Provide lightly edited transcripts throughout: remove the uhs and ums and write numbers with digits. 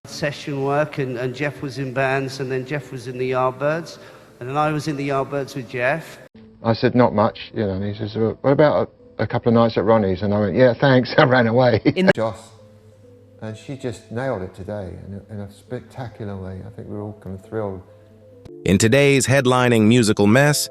session work, and Jeff was in bands, and then Jeff was in the Yardbirds, and then I was in the Yardbirds with Jeff. I said, not much, you know, and he says, well, what about a couple of nights at Ronnie's? And I went, yeah, thanks, I ran away. Joss, and she just nailed it today in a spectacular way. I think we're all kind of thrilled. In today's headlining musical mess,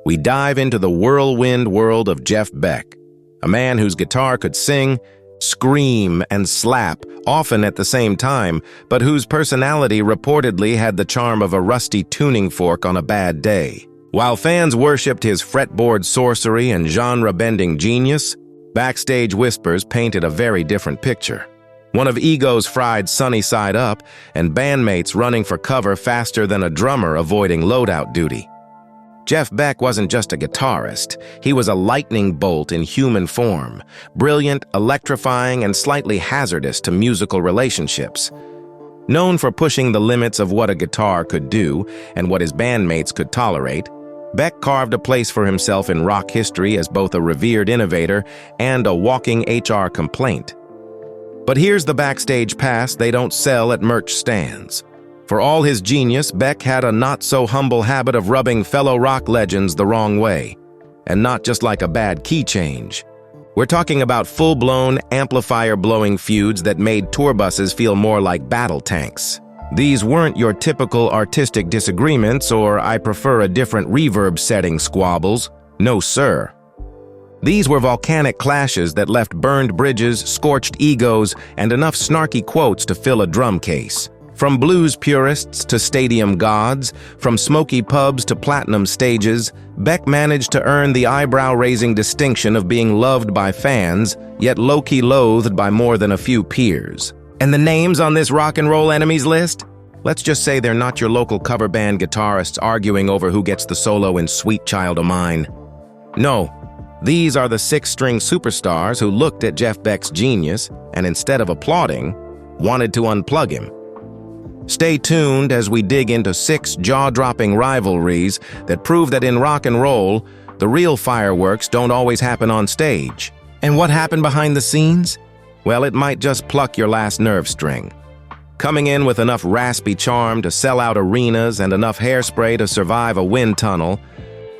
we dive into the whirlwind world of Jeff Beck, a man whose guitar could sing, scream, and slap, often at the same time, but whose personality reportedly had the charm of a rusty tuning fork on a bad day. While fans worshipped his fretboard sorcery and genre-bending genius, backstage whispers painted a very different picture. One of ego's fried sunny side up, and bandmates running for cover faster than a drummer avoiding loadout duty. Jeff Beck wasn't just a guitarist, he was a lightning bolt in human form, brilliant, electrifying, and slightly hazardous to musical relationships. Known for pushing the limits of what a guitar could do and what his bandmates could tolerate, Beck carved a place for himself in rock history as both a revered innovator and a walking HR complaint. But here's the backstage pass they don't sell at merch stands. For all his genius, Beck had a not-so-humble habit of rubbing fellow rock legends the wrong way, and not just like a bad key change. We're talking about full-blown, amplifier-blowing feuds that made tour buses feel more like battle tanks. These weren't your typical artistic disagreements or I prefer a different reverb setting squabbles. No, sir. These were volcanic clashes that left burned bridges, scorched egos, and enough snarky quotes to fill a drum case. From blues purists to stadium gods, from smoky pubs to platinum stages, Beck managed to earn the eyebrow-raising distinction of being loved by fans, yet low-key loathed by more than a few peers. And the names on this rock and roll enemies list? Let's just say they're not your local cover band guitarists arguing over who gets the solo in Sweet Child O' Mine. No. These are the six-string superstars who looked at Jeff Beck's genius and instead of applauding, wanted to unplug him. Stay tuned as we dig into 6 jaw-dropping rivalries that prove that in rock and roll, the real fireworks don't always happen on stage. And what happened behind the scenes? Well, it might just pluck your last nerve string. Coming in with enough raspy charm to sell out arenas and enough hairspray to survive a wind tunnel,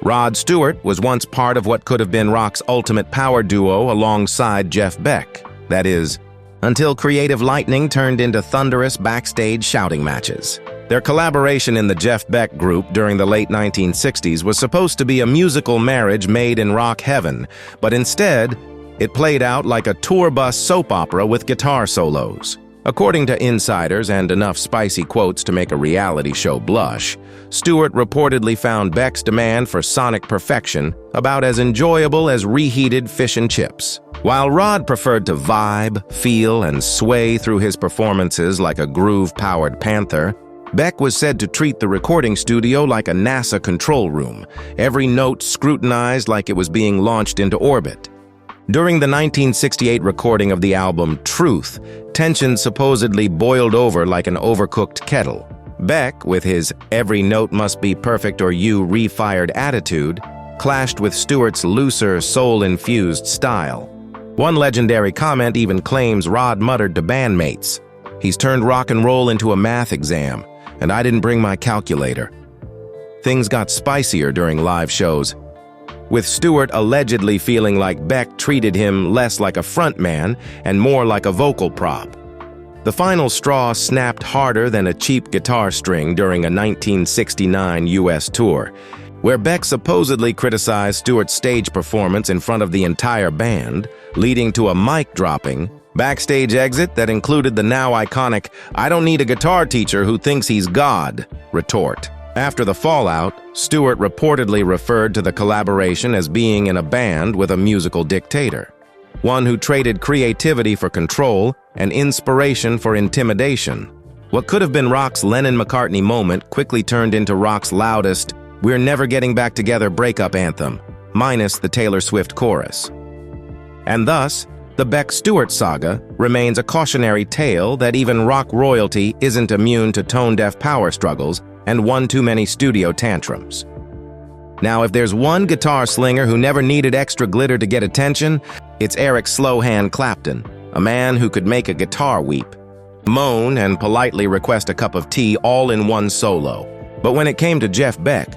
Rod Stewart was once part of what could have been rock's ultimate power duo alongside Jeff Beck. That is, until creative lightning turned into thunderous backstage shouting matches. Their collaboration in the Jeff Beck group during the late 1960s was supposed to be a musical marriage made in rock heaven, but instead, it played out like a tour bus soap opera with guitar solos. According to insiders and enough spicy quotes to make a reality show blush, Stewart reportedly found Beck's demand for sonic perfection about as enjoyable as reheated fish and chips. While Rod preferred to vibe, feel, and sway through his performances like a groove-powered panther, Beck was said to treat the recording studio like a NASA control room, every note scrutinized like it was being launched into orbit. During the 1968 recording of the album Truth, tension supposedly boiled over like an overcooked kettle. Beck, with his every note must be perfect or you refired attitude, clashed with Stewart's looser, soul-infused style. One legendary comment even claims Rod muttered to bandmates, "He's turned rock and roll into a math exam, and I didn't bring my calculator." Things got spicier during live shows, with Stewart allegedly feeling like Beck treated him less like a frontman and more like a vocal prop. The final straw snapped harder than a cheap guitar string during a 1969 U.S. tour, where Beck supposedly criticized Stewart's stage performance in front of the entire band, leading to a mic-dropping, backstage exit that included the now iconic "I don't need a guitar teacher who thinks he's God" retort. After the fallout, Stewart reportedly referred to the collaboration as being in a band with a musical dictator, one who traded creativity for control and inspiration for intimidation. What could have been rock's Lennon-McCartney moment quickly turned into rock's loudest "We're never getting back together" breakup anthem, minus the Taylor Swift chorus. And thus, the Beck-Stewart saga remains a cautionary tale that even rock royalty isn't immune to tone-deaf power struggles and one too many studio tantrums. Now, if there's one guitar slinger who never needed extra glitter to get attention, it's Eric Slowhand Clapton, a man who could make a guitar weep. moan, and politely request a cup of tea all in one solo. But when it came to Jeff Beck,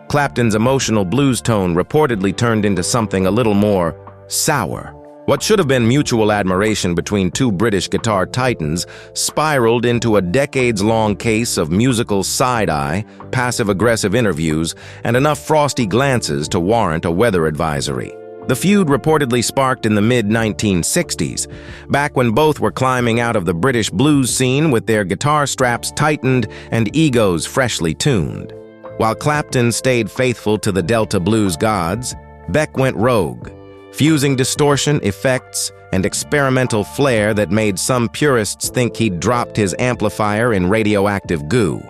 Clapton's emotional blues tone reportedly turned into something a little more sour. What should have been mutual admiration between two British guitar titans spiraled into a decades-long case of musical side-eye, passive-aggressive interviews, and enough frosty glances to warrant a weather advisory. The feud reportedly sparked in the mid-1960s, back when both were climbing out of the British blues scene with their guitar straps tightened and egos freshly tuned. While Clapton stayed faithful to the Delta blues gods, Beck went rogue, fusing distortion, effects, and experimental flair that made some purists think he'd dropped his amplifier in radioactive goo.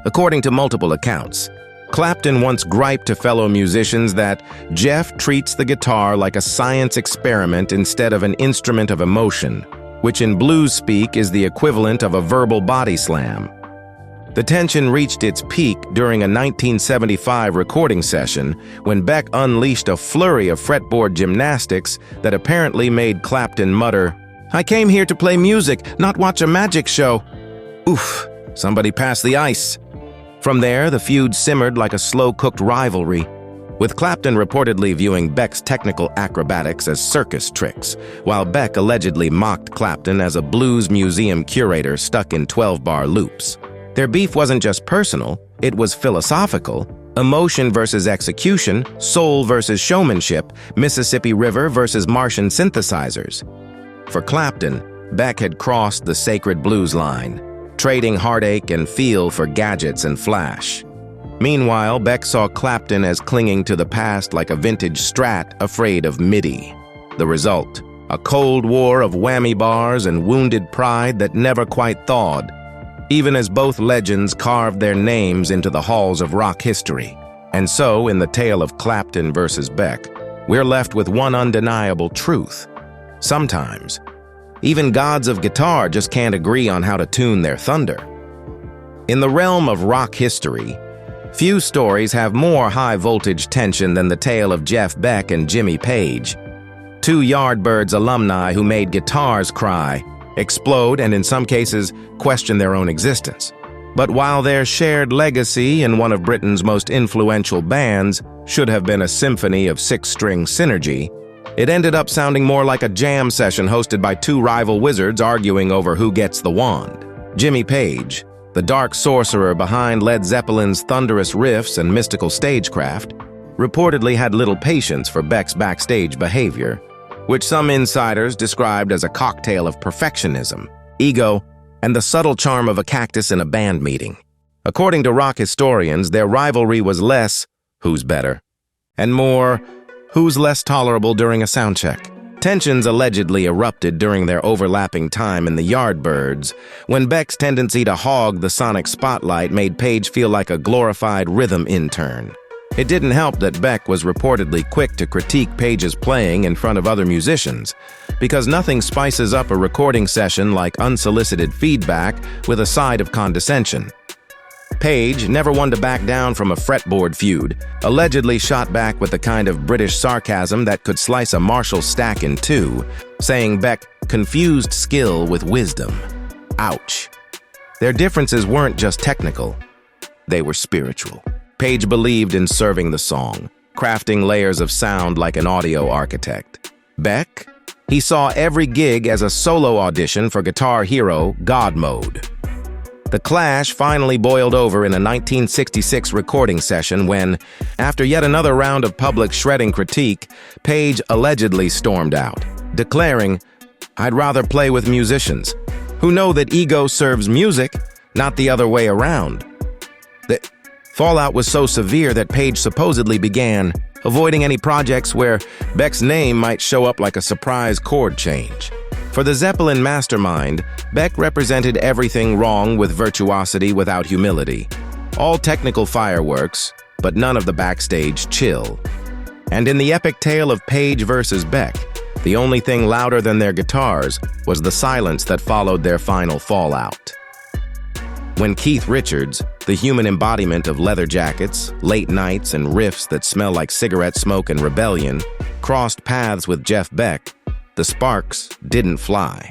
According to multiple accounts, Clapton once griped to fellow musicians that Jeff treats the guitar like a science experiment instead of an instrument of emotion, which in blues speak is the equivalent of a verbal body slam. The tension reached its peak during a 1975 recording session when Beck unleashed a flurry of fretboard gymnastics that apparently made Clapton mutter, "I came here to play music, not watch a magic show." Oof, somebody pass the ice. From there, the feud simmered like a slow-cooked rivalry, with Clapton reportedly viewing Beck's technical acrobatics as circus tricks, while Beck allegedly mocked Clapton as a blues museum curator stuck in 12-bar loops. Their beef wasn't just personal, it was philosophical. Emotion versus execution, soul versus showmanship, Mississippi River versus Martian synthesizers. For Clapton, Beck had crossed the sacred blues line, trading heartache and feel for gadgets and flash. Meanwhile, Beck saw Clapton as clinging to the past like a vintage Strat afraid of MIDI. The result, a cold war of whammy bars and wounded pride that never quite thawed, even as both legends carved their names into the halls of rock history. And so, in the tale of Clapton versus Beck, we're left with one undeniable truth. Sometimes, even gods of guitar just can't agree on how to tune their thunder. In the realm of rock history, few stories have more high-voltage tension than the tale of Jeff Beck and Jimmy Page, two Yardbirds alumni who made guitars cry, explode, and in some cases, question their own existence. But while their shared legacy in one of Britain's most influential bands should have been a symphony of six-string synergy, it ended up sounding more like a jam session hosted by two rival wizards arguing over who gets the wand. Jimmy Page, the dark sorcerer behind Led Zeppelin's thunderous riffs and mystical stagecraft, reportedly had little patience for Beck's backstage behavior, which some insiders described as a cocktail of perfectionism, ego, and the subtle charm of a cactus in a band meeting. According to rock historians, their rivalry was less, who's better, and more, who's less tolerable during a sound check. Tensions allegedly erupted during their overlapping time in the Yardbirds, when Beck's tendency to hog the sonic spotlight made Page feel like a glorified rhythm intern. It didn't help that Beck was reportedly quick to critique Page's playing in front of other musicians, because nothing spices up a recording session like unsolicited feedback with a side of condescension. Page, never one to back down from a fretboard feud, allegedly shot back with the kind of British sarcasm that could slice a Marshall stack in two, saying Beck confused skill with wisdom. Ouch. Their differences weren't just technical, they were spiritual. Page believed in serving the song, crafting layers of sound like an audio architect. Beck? He saw every gig as a solo audition for Guitar Hero God Mode. The clash finally boiled over in a 1966 recording session when, after yet another round of public shredding critique, Page allegedly stormed out, declaring, "I'd rather play with musicians who know that ego serves music, not the other way around." The fallout was so severe that Page supposedly began avoiding any projects where Beck's name might show up like a surprise chord change. For the Zeppelin mastermind, Beck represented everything wrong with virtuosity without humility. All technical fireworks, but none of the backstage chill. And in the epic tale of Page versus Beck, the only thing louder than their guitars was the silence that followed their final fallout. When Keith Richards, the human embodiment of leather jackets, late nights, and riffs that smell like cigarette smoke and rebellion, crossed paths with Jeff Beck, the sparks didn't fly.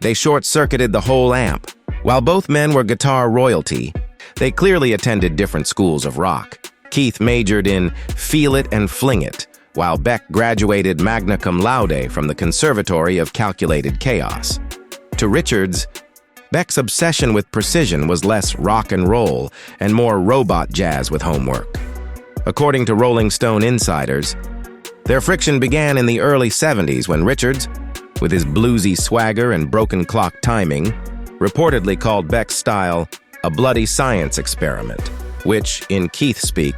They short-circuited the whole amp. While both men were guitar royalty, they clearly attended different schools of rock. Keith majored in Feel It and Fling It, while Beck graduated magna cum laude from the Conservatory of Calculated Chaos. To Richards, Beck's obsession with precision was less rock and roll and more robot jazz with homework. According to Rolling Stone insiders, their friction began in the early 70s when Richards, with his bluesy swagger and broken clock timing, reportedly called Beck's style a bloody science experiment, which, in Keith speak,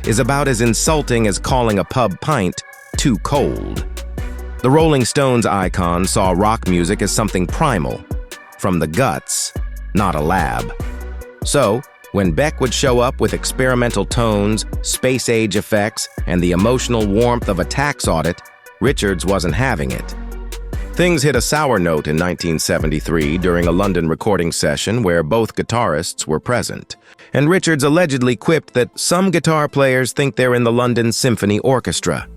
is about as insulting as calling a pub pint too cold. The Rolling Stones icon saw rock music as something primal, from the guts, not a lab. So, when Beck would show up with experimental tones, space-age effects, and the emotional warmth of a tax audit, Richards wasn't having it. Things hit a sour note in 1973 during a London recording session where both guitarists were present, and Richards allegedly quipped that some guitar players think they're in the London Symphony Orchestra.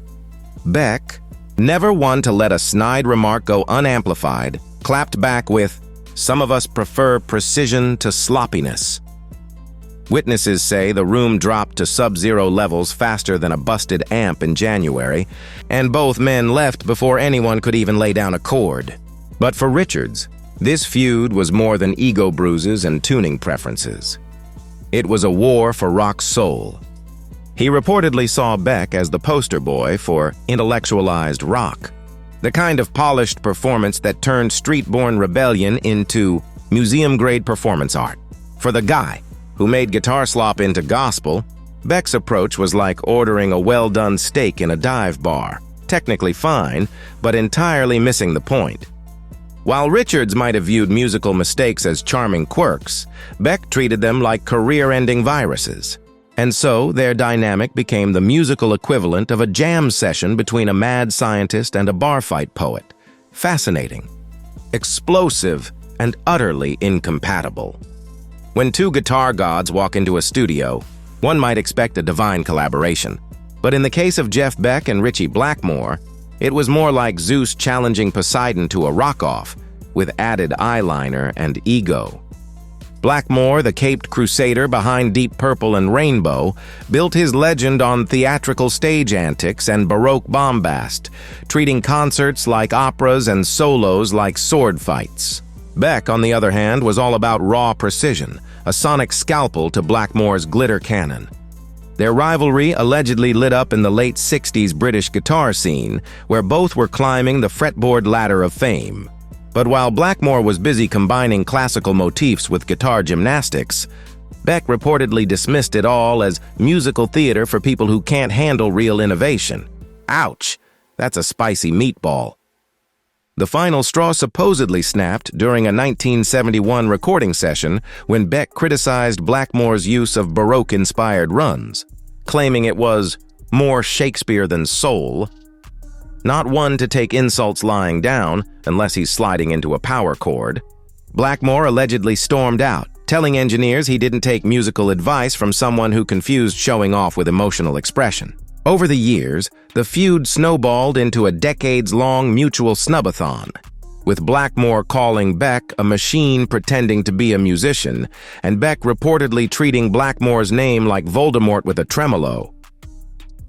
Beck, never one to let a snide remark go unamplified, clapped back with, "Some of us prefer precision to sloppiness." Witnesses say the room dropped to sub-zero levels faster than a busted amp in January, and both men left before anyone could even lay down a chord. But for Richards, this feud was more than ego bruises and tuning preferences. It was a war for rock's soul. He reportedly saw Beck as the poster boy for intellectualized rock, the kind of polished performance that turned street-born rebellion into museum-grade performance art. For the guy who made guitar slop into gospel, Beck's approach was like ordering a well-done steak in a dive bar. Technically fine, but entirely missing the point. While Richards might have viewed musical mistakes as charming quirks, Beck treated them like career-ending viruses. And so, their dynamic became the musical equivalent of a jam session between a mad scientist and a bar fight poet. Fascinating, explosive, and utterly incompatible. When two guitar gods walk into a studio, one might expect a divine collaboration. But in the case of Jeff Beck and Ritchie Blackmore, it was more like Zeus challenging Poseidon to a rock-off, with added eyeliner and ego. Blackmore, the caped crusader behind Deep Purple and Rainbow, built his legend on theatrical stage antics and Baroque bombast, treating concerts like operas and solos like sword fights. Beck, on the other hand, was all about raw precision, a sonic scalpel to Blackmore's glitter cannon. Their rivalry allegedly lit up in the late 60s British guitar scene, where both were climbing the fretboard ladder of fame. But while Blackmore was busy combining classical motifs with guitar gymnastics, Beck reportedly dismissed it all as musical theater for people who can't handle real innovation. Ouch, that's a spicy meatball. The final straw supposedly snapped during a 1971 recording session when Beck criticized Blackmore's use of Baroque-inspired runs, claiming it was more Shakespeare than soul. Not one to take insults lying down, unless he's sliding into a power chord. Blackmore allegedly stormed out, telling engineers he didn't take musical advice from someone who confused showing off with emotional expression. Over the years, the feud snowballed into a decades-long mutual snubathon, with Blackmore calling Beck a machine pretending to be a musician, and Beck reportedly treating Blackmore's name like Voldemort with a tremolo.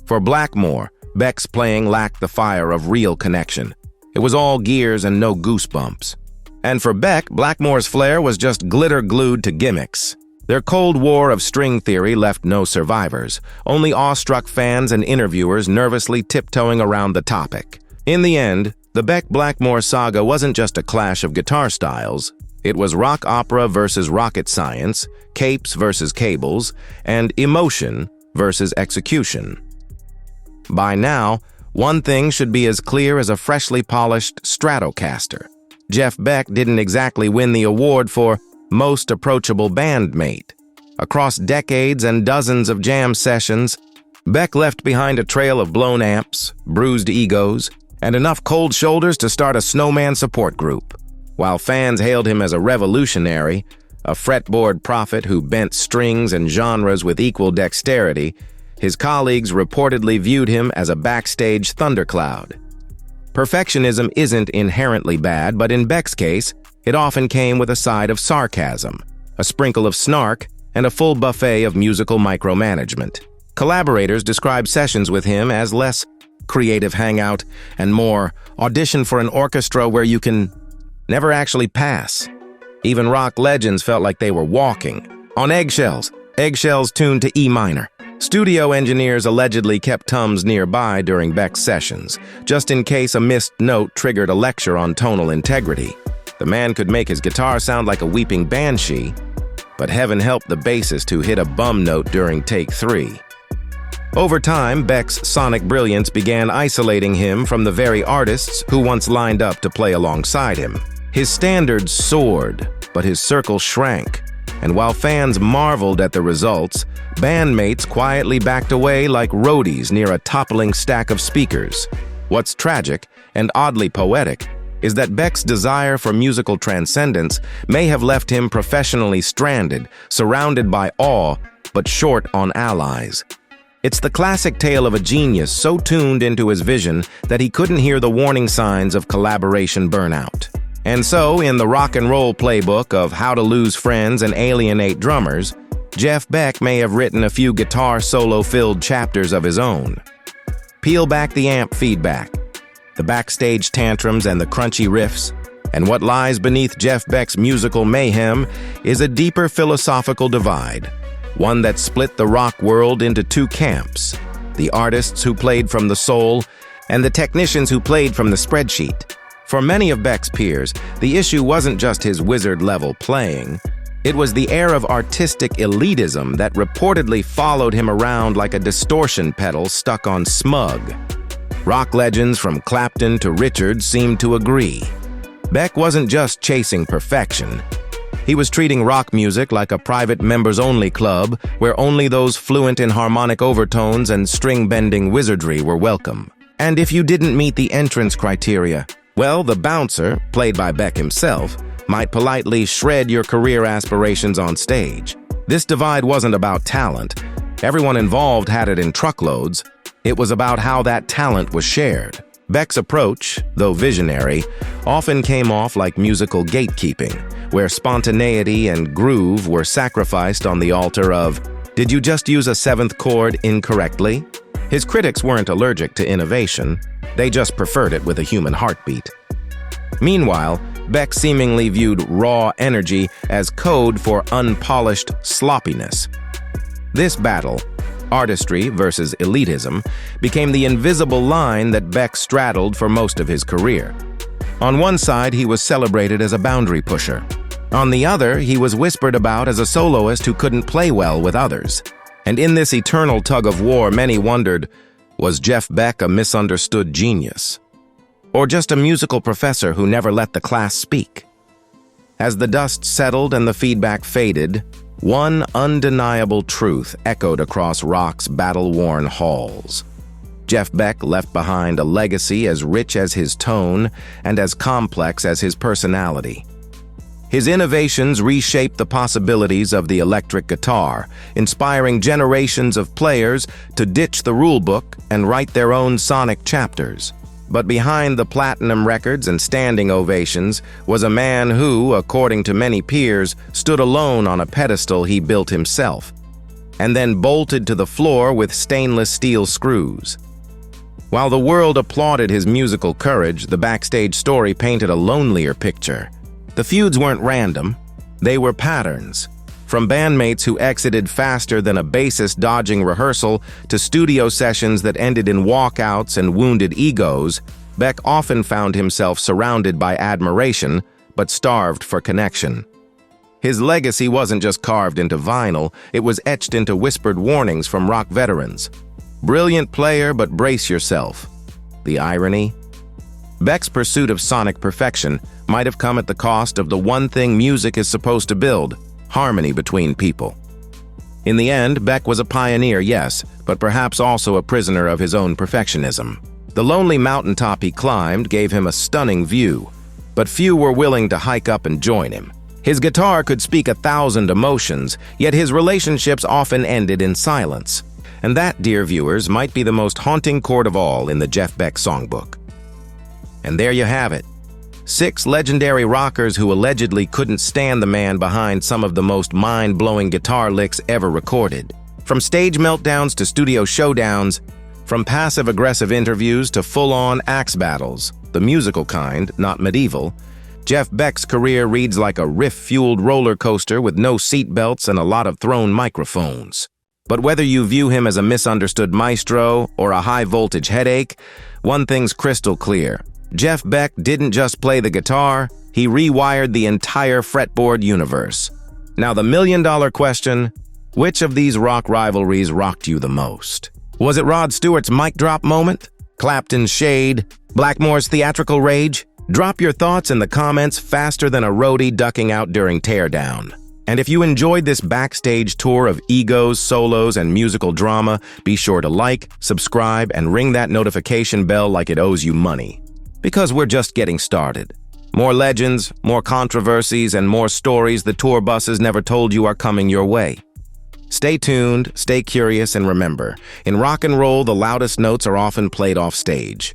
For Blackmore, Beck's playing lacked the fire of real connection. It was all gears and no goosebumps. And for Beck, Blackmore's flair was just glitter glued to gimmicks. Their Cold War of string theory left no survivors, only awestruck fans and interviewers nervously tiptoeing around the topic. In the end, the Beck-Blackmore saga wasn't just a clash of guitar styles. It was rock opera versus rocket science, capes versus cables, and emotion versus execution. By now, one thing should be as clear as a freshly polished Stratocaster. Jeff Beck didn't exactly win the award for Most Approachable Bandmate. Across decades and dozens of jam sessions, Beck left behind a trail of blown amps, bruised egos, and enough cold shoulders to start a snowman support group. While fans hailed him as a revolutionary, a fretboard prophet who bent strings and genres with equal dexterity, his colleagues reportedly viewed him as a backstage thundercloud. Perfectionism isn't inherently bad, but in Beck's case, It often came with a side of sarcasm, a sprinkle of snark, and a full buffet of musical micromanagement. Collaborators describe sessions with him as less creative hangout and more audition for an orchestra where you can never actually pass. Even rock legends felt like they were walking on eggshells tuned to E minor. Studio engineers allegedly kept Tums nearby during Beck's sessions, just in case a missed note triggered a lecture on tonal integrity. The man could make his guitar sound like a weeping banshee, but heaven help the bassist who hit a bum note during take 3. Over time, Beck's sonic brilliance began isolating him from the very artists who once lined up to play alongside him. His standards soared, but his circle shrank, and while fans marveled at the results, bandmates quietly backed away like roadies near a toppling stack of speakers. What's tragic, and oddly poetic, is that Beck's desire for musical transcendence may have left him professionally stranded, surrounded by awe, but short on allies. It's the classic tale of a genius so tuned into his vision that he couldn't hear the warning signs of collaboration burnout. And so, in the rock and roll playbook of how to lose friends and alienate drummers, Jeff Beck may have written a few guitar solo-filled chapters of his own. Peel back the amp feedback, the backstage tantrums and the crunchy riffs, and what lies beneath Jeff Beck's musical mayhem is a deeper philosophical divide, one that split the rock world into two camps: the artists who played from the soul and the technicians who played from the spreadsheet. For many of Beck's peers, the issue wasn't just his wizard-level playing. It was the air of artistic elitism that reportedly followed him around like a distortion pedal stuck on smug. Rock legends from Clapton to Richards seemed to agree. Beck wasn't just chasing perfection. He was treating rock music like a private members-only club where only those fluent in harmonic overtones and string-bending wizardry were welcome. And if you didn't meet the entrance criteria, well, the bouncer, played by Beck himself, might politely shred your career aspirations on stage. This divide wasn't about talent. Everyone involved had it in truckloads. It was about how that talent was shared. Beck's approach, though visionary, often came off like musical gatekeeping, where spontaneity and groove were sacrificed on the altar of, "Did you just use a seventh chord incorrectly?" His critics weren't allergic to innovation. They just preferred it with a human heartbeat. Meanwhile, Beck seemingly viewed raw energy as code for unpolished sloppiness. This battle, artistry versus elitism, became the invisible line that Beck straddled for most of his career. On one side, he was celebrated as a boundary pusher. On the other, he was whispered about as a soloist who couldn't play well with others. And in this eternal tug-of-war, many wondered, was Jeff Beck a misunderstood genius? Or just a musical professor who never let the class speak? As the dust settled and the feedback faded, one undeniable truth echoed across rock's battle-worn halls. Jeff Beck left behind a legacy as rich as his tone and as complex as his personality. His innovations reshaped the possibilities of the electric guitar, inspiring generations of players to ditch the rulebook and write their own sonic chapters. But behind the platinum records and standing ovations was a man who, according to many peers, stood alone on a pedestal he built himself, and then bolted to the floor with stainless steel screws. While the world applauded his musical courage, the backstage story painted a lonelier picture. The feuds weren't random, they were patterns. From bandmates who exited faster than a bassist dodging rehearsal to studio sessions that ended in walkouts and wounded egos, Beck often found himself surrounded by admiration, but starved for connection. His legacy wasn't just carved into vinyl, it was etched into whispered warnings from rock veterans. Brilliant player, but brace yourself. The irony? Beck's pursuit of sonic perfection might have come at the cost of the one thing music is supposed to build: harmony between people. In the end, Beck was a pioneer, yes, but perhaps also a prisoner of his own perfectionism. The lonely mountaintop he climbed gave him a stunning view, but few were willing to hike up and join him. His guitar could speak 1,000 emotions, yet his relationships often ended in silence. And that, dear viewers, might be the most haunting chord of all in the Jeff Beck songbook. And there you have it. 6 legendary rockers who allegedly couldn't stand the man behind some of the most mind-blowing guitar licks ever recorded. From stage meltdowns to studio showdowns, from passive-aggressive interviews to full-on axe battles, the musical kind, not medieval, Jeff Beck's career reads like a riff-fueled roller coaster with no seatbelts and a lot of thrown microphones. But whether you view him as a misunderstood maestro or a high-voltage headache, one thing's crystal clear. Jeff Beck didn't just play the guitar, he rewired the entire fretboard universe. Now the million-dollar question, which of these rock rivalries rocked you the most? Was it Rod Stewart's mic drop moment? Clapton's shade? Blackmore's theatrical rage? Drop your thoughts in the comments faster than a roadie ducking out during teardown. And if you enjoyed this backstage tour of egos, solos, and musical drama, be sure to like, subscribe, and ring that notification bell like it owes you money. Because we're just getting started. More legends, more controversies, and more stories the tour buses never told you are coming your way. Stay tuned, stay curious, and remember, in rock and roll, the loudest notes are often played off stage.